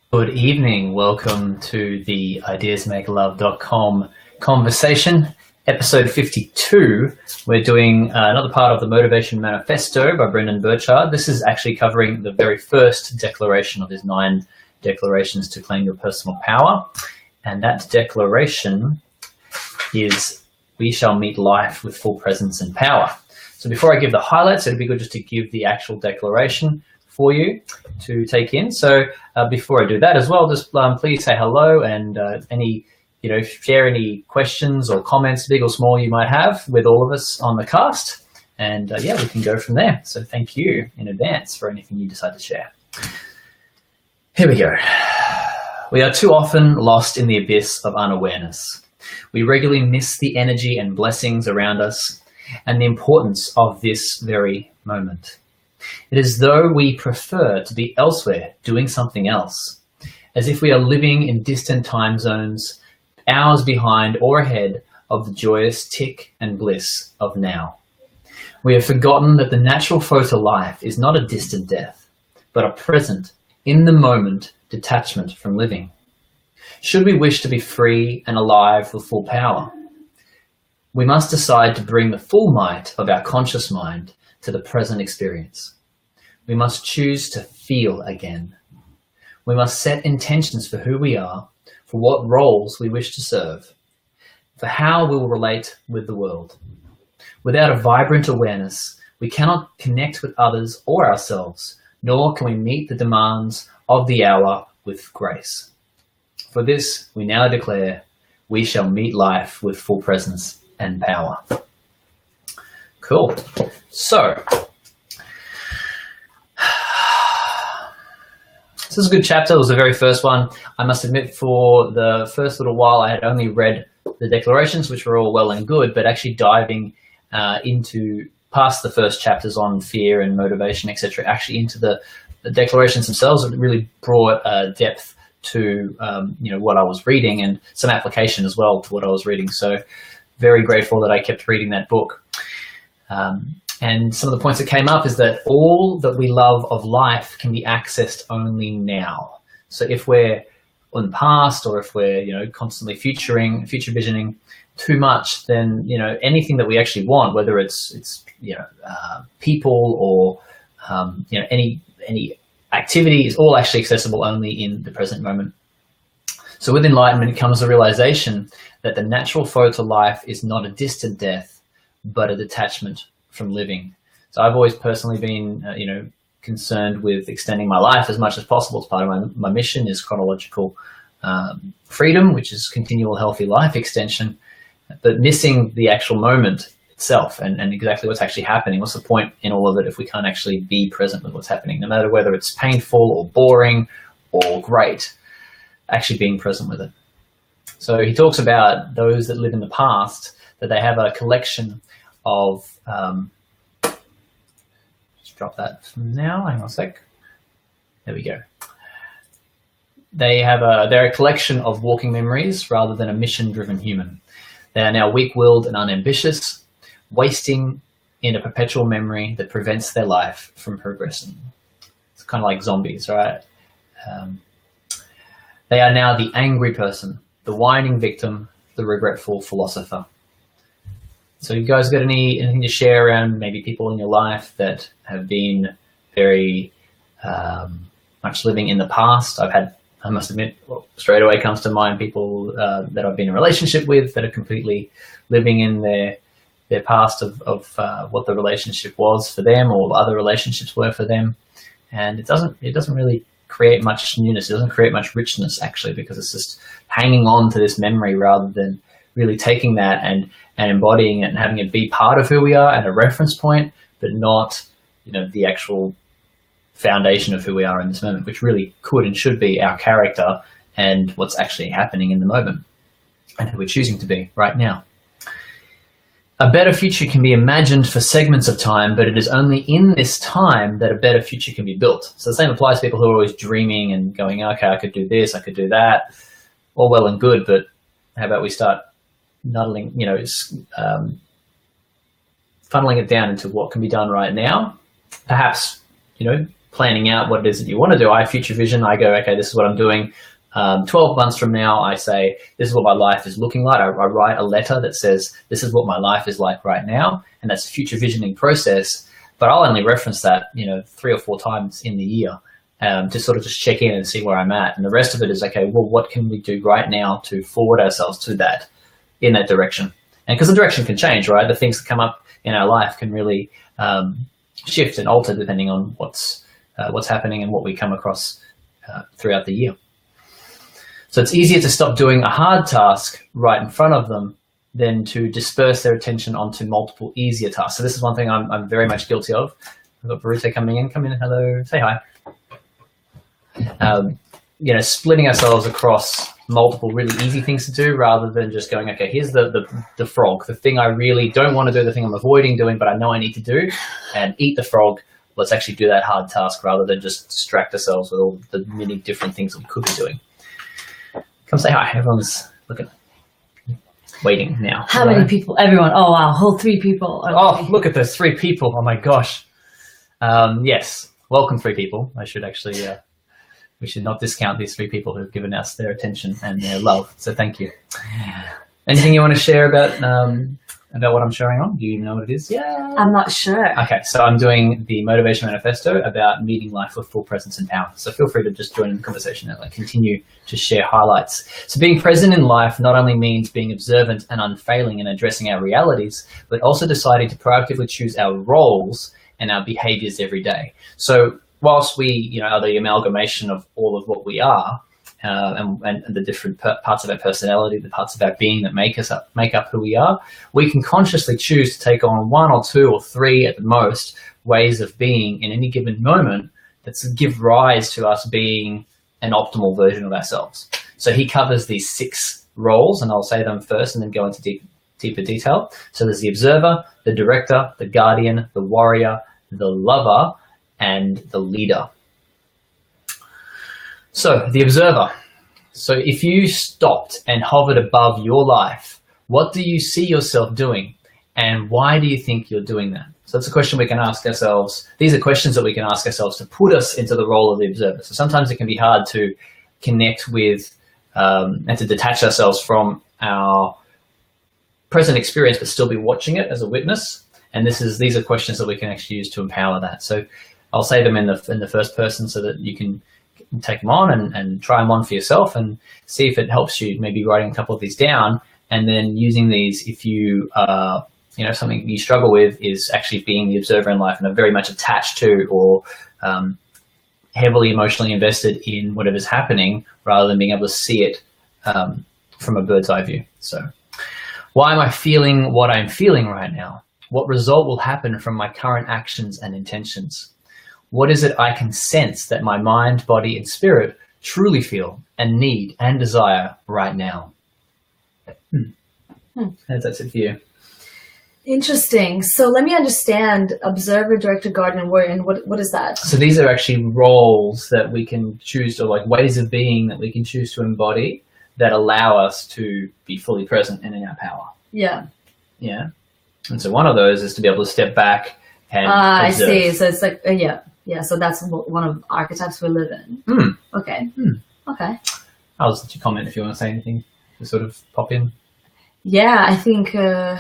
Good evening. Welcome to the ideasmakelove.com conversation, episode 52. We're doing another part of the Motivation Manifesto by Brendan Burchard. This is actually covering the very first declaration of his 9 declarations to claim your personal power. And that declaration is, we shall meet life with full presence and power. So before I give the highlights, it'd be good just to give the actual declaration for you to take in. So before I do that as well, just please say hello and share any questions or comments, big or small, you might have with all of us on the cast. And we can go from there. So thank you in advance for anything you decide to share. Here we go. We are too often lost in the abyss of unawareness. We regularly miss the energy and blessings around us and the importance of this very moment. It is as though we prefer to be elsewhere doing something else, as if we are living in distant time zones, hours behind or ahead of the joyous tick and bliss of now. We have forgotten that the natural flow to life is not a distant death, but a present, in the moment detachment from living. Should we wish to be free and alive with full power, we must decide to bring the full might of our conscious mind to the present experience. We must choose to feel again. We must set intentions for who we are, for what roles we wish to serve, for how we will relate with the world. Without a vibrant awareness, we cannot connect with others or ourselves, nor can we meet the demands of the hour with grace. For this, we now declare, we shall meet life with full presence and power. Cool. So, this is a good chapter. It was the very first one. I must admit, for the first little while, I had only read the declarations, which were all well and good, but actually diving into past the first chapters on fear and motivation, etc., actually into the declarations themselves, it really brought depth to what I was reading and some application as well to what I was reading. So, very grateful that I kept reading that book. And some of the points that came up is that all that we love of life can be accessed only now. So if we're in the past or if we're, constantly future visioning too much, then, anything that we actually want, whether it's people or, any activity is all actually accessible only in the present moment. So with enlightenment comes the realization that the natural flow to life is not a distant death, but a detachment from living. So I've always personally been, concerned with extending my life as much as possible. As part of my mission is chronological freedom, which is continual healthy life extension, but missing the actual moment itself and exactly what's actually happening. What's the point in all of it if we can't actually be present with what's happening, no matter whether it's painful or boring or great, actually being present with it. So he talks about those that live in the past, that they have a collection of, just drop that from now, hang on a sec. There we go. They're a collection of walking memories rather than a mission-driven human. They are now weak-willed and unambitious, wasting in a perpetual memory that prevents their life from progressing. It's kind of like zombies, right? They are now the angry person, the whining victim, the regretful philosopher. So you guys got anything to share around maybe people in your life that have been very much living in the past? I must admit, straight away comes to mind people that I've been in a relationship with that are completely living in their past of what the relationship was for them or other relationships were for them. And it doesn't really create much newness. It doesn't create much richness, actually, because it's just hanging on to this memory rather than really taking that and embodying it and having it be part of who we are and a reference point, but not, the actual foundation of who we are in this moment, which really could and should be our character and what's actually happening in the moment and who we're choosing to be right now. A better future can be imagined for segments of time, but it is only in this time that a better future can be built. So the same applies to people who are always dreaming and going, okay, I could do this, I could do that. All well and good, but how about we start funneling it down into what can be done right now? Perhaps, planning out what it is that you want to do. I future vision. I go, okay, this is what I'm doing. 12 months from now, I say, this is what my life is looking like. I write a letter that says, this is what my life is like right now. And that's a future visioning process. But I'll only reference that, 3 or 4 times in the year to sort of just check in and see where I'm at. And the rest of it is, okay, well, what can we do right now to forward ourselves to that, in that direction? And because the direction can change, right? The things that come up in our life can really shift and alter depending on what's happening and what we come across throughout the year. So it's easier to stop doing a hard task right in front of them than to disperse their attention onto multiple easier tasks. So this is one thing I'm very much guilty of. We've got Barute coming in. Come in, hello, say hi. Splitting ourselves across multiple really easy things to do rather than just going, okay, here's the frog, the thing I really don't want to do, the thing I'm avoiding doing, but I know I need to do, and eat the frog. Let's actually do that hard task rather than just distract ourselves with all the many different things that we could be doing. Come say hi. Everyone's waiting now. How many people? Everyone. Oh, wow. Whole 3 people. Okay. Oh, look at those 3 people. Oh, my gosh. Yes. Welcome, 3 people. I should actually, we should not discount these 3 people who've given us their attention and their love. So thank you. Anything you want to share about what I'm showing on? Do you know what it is? Yeah. I'm not sure. Okay, so I'm doing the Motivation Manifesto about meeting life with full presence and power. So feel free to just join in the conversation and continue to share highlights. So being present in life not only means being observant and unfailing in addressing our realities, but also deciding to proactively choose our roles and our behaviors every day. So whilst we are the amalgamation of all of what we are, and the different parts of our personality, the parts of our being that make up who we are, we can consciously choose to take on 1 or 2 or 3 at the most ways of being in any given moment that give rise to us being an optimal version of ourselves. So he covers these 6 roles, and I'll say them first and then go into deeper detail. So there's the observer, the director, the guardian, the warrior, the lover, and the leader. So the observer. So if you stopped and hovered above your life, what do you see yourself doing? And why do you think you're doing that? So that's a question we can ask ourselves. These are questions that we can ask ourselves to put us into the role of the observer. So sometimes it can be hard to connect with and to detach ourselves from our present experience, but still be watching it as a witness. And these are questions that we can actually use to empower that. So I'll say them in the first person so that you can take them on and try them on for yourself and see if it helps you, maybe writing a couple of these down and then using these if you something you struggle with is actually being the observer in life and are very much attached to or heavily emotionally invested in whatever's happening rather than being able to see it from a bird's eye view. So why am I feeling what I'm feeling right now? What result will happen from my current actions and intentions? What is it I can sense that my mind, body, and spirit truly feel and need and desire right now? That's it for you. Interesting. So let me understand observer, director, guardian, warrior, and what is that? So these are actually roles that we can choose, or ways of being that we can choose to embody that allow us to be fully present and in our power. Yeah. Yeah. And so one of those is to be able to step back and observe. I see. So it's yeah. So that's one of the archetypes we live in. Okay. Okay. I'll just let you comment if you want to say anything to sort of pop in. Yeah, I think, cool.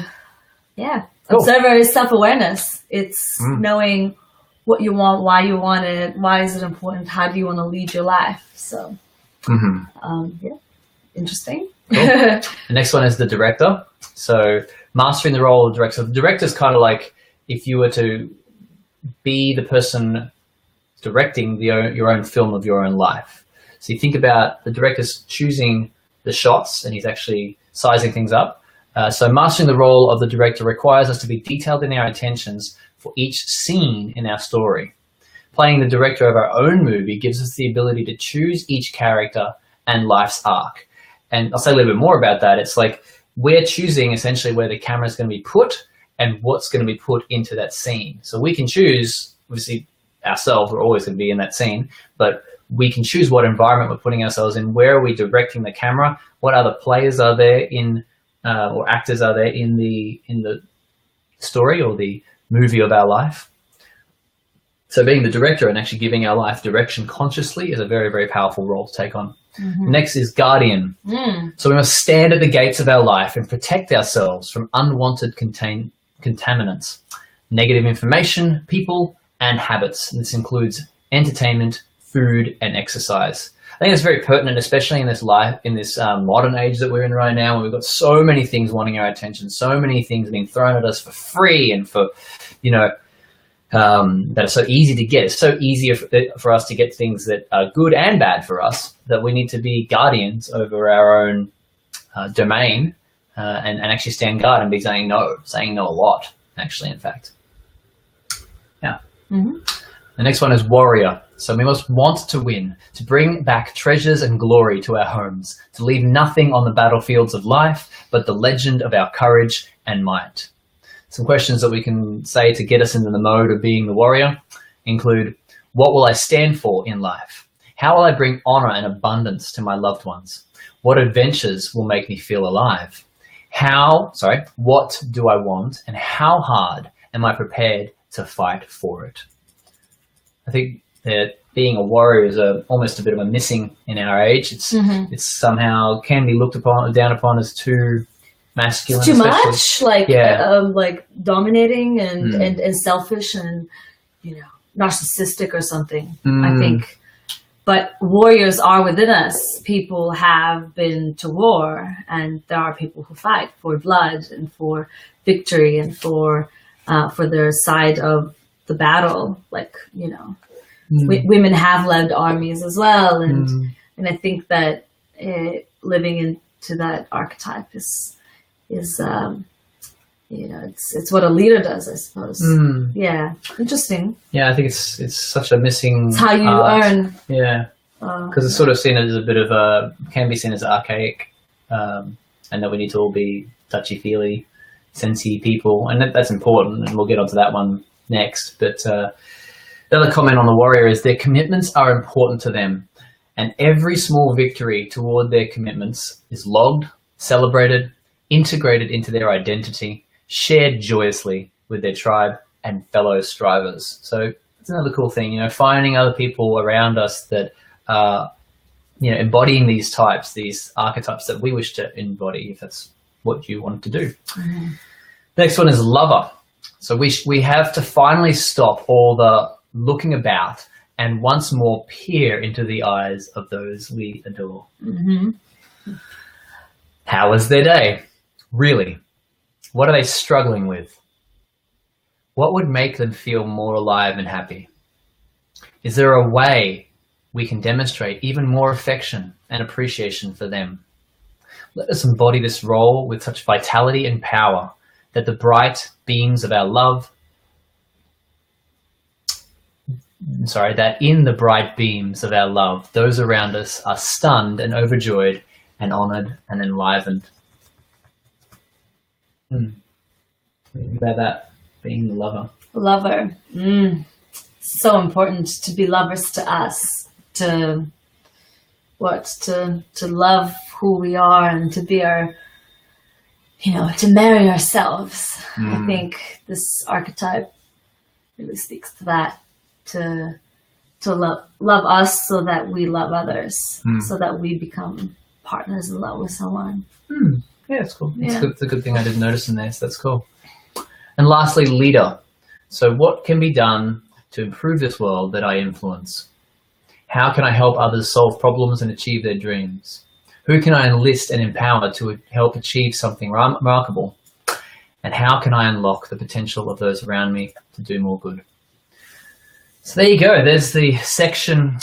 Observer is self-awareness. It's knowing what you want, why you want it, why is it important, how do you want to lead your life. So, interesting. Cool. The next one is the director. So mastering the role of director. The director is kind of like if you were to be the person directing your own film of your own life. So you think about the director's choosing the shots and he's actually sizing things up. So mastering the role of the director requires us to be detailed in our intentions for each scene in our story. Playing the director of our own movie gives us the ability to choose each character and life's arc. And I'll say a little bit more about that. It's like we're choosing essentially where the camera is going to be put and what's going to be put into that scene. So we can choose, obviously ourselves, we're always going to be in that scene, but we can choose what environment we're putting ourselves in. Where are we directing the camera? What other players are there in or actors are there in the story or the movie of our life? So being the director and actually giving our life direction consciously is a very, very powerful role to take on. Next is guardian. So we must stand at the gates of our life and protect ourselves from unwanted contaminants, negative information, people, and habits. And this includes entertainment, food, and exercise. I think it's very pertinent, especially in this modern age that we're in right now, where we've got so many things wanting our attention, so many things being thrown at us for free and for, that are so easy to get. It's so easy for us to get things that are good and bad for us, that we need to be guardians over our own domain and actually stand guard and be saying no a lot, actually, in fact. Yeah. The next one is warrior. So we must want to win, to bring back treasures and glory to our homes, to leave nothing on the battlefields of life but the legend of our courage and might. Some questions that we can say to get us into the mode of being the warrior include, what will I stand for in life? How will I bring honor and abundance to my loved ones? What adventures will make me feel alive? What do I want, and how hard am I prepared to fight for it? I think that being a warrior is almost a bit of a missing in our age. It's somehow can be looked down upon as too masculine. Too much, like dominating and selfish and narcissistic or something. I think, but warriors are within us. People have been to war, and there are people who fight for blood and for victory and for their side of the battle. Women have led armies as well, and I think that living into that archetype is it's what a leader does, I suppose. Yeah, interesting. Yeah, I think it's such a missing. It's how you earn. Yeah, because it's sort of seen as a bit of can be seen as archaic, and that we need to all be touchy-feely, sensey people, and that's important, and we'll get onto that one next. But the other comment on the warrior is their commitments are important to them, and every small victory toward their commitments is logged, celebrated, integrated into their identity, shared joyously with their tribe and fellow strivers. So it's another cool thing, finding other people around us that are, embodying these types, these archetypes that we wish to embody, if that's what you want to do. Next one is lover. So we have to finally stop all the looking about and once more peer into the eyes of those we adore. How was their day? Really? What are they struggling with? What would make them feel more alive and happy? Is there a way we can demonstrate even more affection and appreciation for them? Let us embody this role with such vitality and power that the bright beams of our love, that in the bright beams of our love, those around us are stunned and overjoyed and honored and enlivened. Think about that, being the lover. Lover. So important to be lovers to us, to love who we are and to be our, to marry ourselves. I think this archetype really speaks to that, to love us so that we love others, so that we become partners in love with someone. Yeah, it's cool. It's a good thing I didn't notice in there, so that's cool. And lastly, leader. So what can be done to improve this world that I influence? How can I help others solve problems and achieve their dreams? Who can I enlist and empower to help achieve something remarkable? And how can I unlock the potential of those around me to do more good? So there you go. There's the section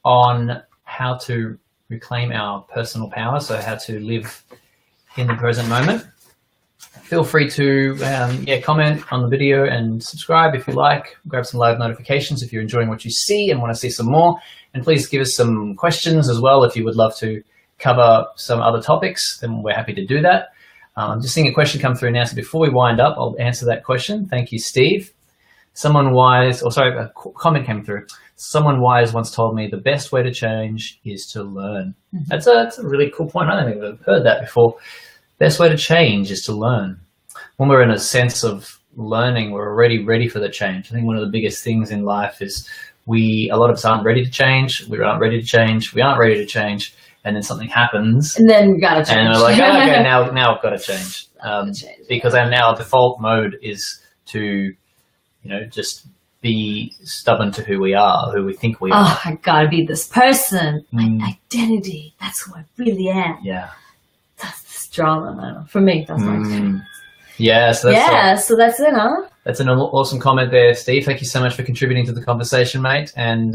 on how to reclaim our personal power, so how to live in the present moment. Feel free to comment on the video and subscribe if you like. Grab some live notifications if you're enjoying what you see and want to see some more. And please give us some questions as well if you would love to cover some other topics, then we're happy to do that. I'm just seeing a question come through now, so before we wind up, I'll answer that question. Thank you, Steve. A comment came through. Someone wise once told me the best way to change is to learn. That's a really cool point. I don't think I've heard that before. Best way to change is to learn. When we're in a sense of learning. We're already ready for the change. I think one of the biggest things in life is a lot of us aren't ready to change. We aren't ready to change. We aren't ready to change. And then something happens. And then you gotta change. And we're like, oh, okay, now I've got to change. Because our default mode is to, just be stubborn to who we are, who we think we are. Oh, I gotta be this person. My identity. That's who I really am. Yeah. That's this drama. I don't know. For me, that's my experience. Yeah, so that's it, huh? That's an awesome comment there, Steve. Thank you so much for contributing to the conversation, mate. And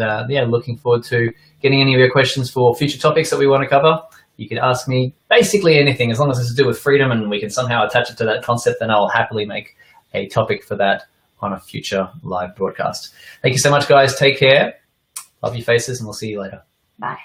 looking forward to getting any of your questions for future topics that we want to cover. You can ask me basically anything, as long as it's to do with freedom and we can somehow attach it to that concept, then I'll happily make a topic for that on a future live broadcast. Thank you so much, guys. Take care. Love your faces, and we'll see you later. Bye.